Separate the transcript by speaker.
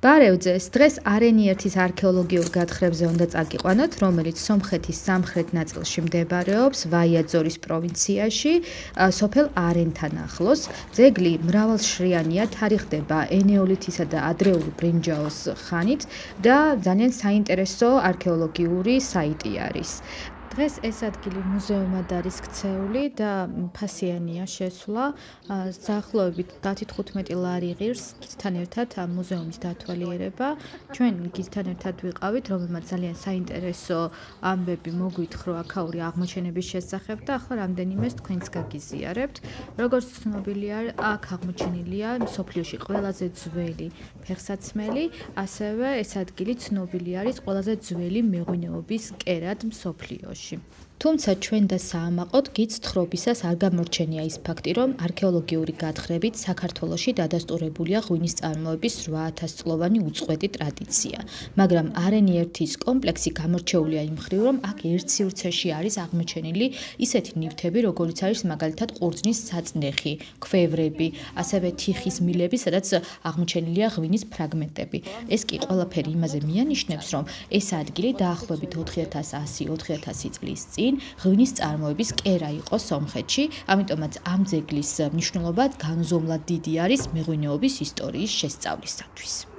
Speaker 1: ბარეუძეს დღეს არენიერთის არქეოლოგიურ გათხრებზე უნდა წაგიყვანოთ, რომელიც სომხეთის სამხრეთ ნაწილში მდებარეობს, ვაიაძორის პროვინციაში, სოფელ არენთან ახლოს. ძეგლი მრავალშრიანია, თარიღდება ენეოლითისა და ადრეული ბრინჯაოს ხანით და ძალიან საინტერესო არქეოლოგიური საიტი არის. დღეს ეს ადგილი მუზეუმად არის ქცეული და ფასიანია შესვლა. დაახლოებით 10-15 ლარი ღირს გიდთან ერთად მუზეუმის დათვალიერება. ჩვენ გიდთან ერთად ვიყავით, რომელმაც ძალიან საინტერესო ამბები მოგვითხრო აქაური აღმოჩენების შესახებ და ახლა რამდენიმეს თქვენს გაგიზიარებთ. როგორც ცნობილია, აქ აღმოჩენილია მსოფლიოში ყველაზე ძველი ფეხსაცმელი, ასევე ეს ადგილი ცნობილი არის ყველაზე ძველი მეღვინეობის კერად მსოფლიოში. თუმცა ჩვენ და საამაყოდ გიცხრობისას არ გამორჩენია ის ფაქტი, რომ არქეოლოგიური გათხრებით საქართველოში დადასტურებულია ღვინის წარმოების 8000 წლოვანი უწყვეტი ტრადიცია. მაგრამ არენიერთის კომპლექსი გამორჩეულია იმ მხრივ, რომ აქ ერთ სივრცეში არის აღმოჩენილი ისეთი ნივთები, როგორიც არის მაგალითად ყურძნის საწნეხი, ქვევრები, ასევე თიხის მილები, სადაც აღმოჩენილია ღვინის ფრაგმენტები. ეს კი ყველაფერი იმაზე მიანიშნებს, რომ ეს ადგილი დაახლოებით 4100-4000 წლის წინ ღვინის წარმოების კერა იყო სომხეთში, ამიტომაც ამ ძეგლის მნიშვნელობა განუზომლად დიდი არის მეღვინეობის ისტორიის შესწავლისათვის.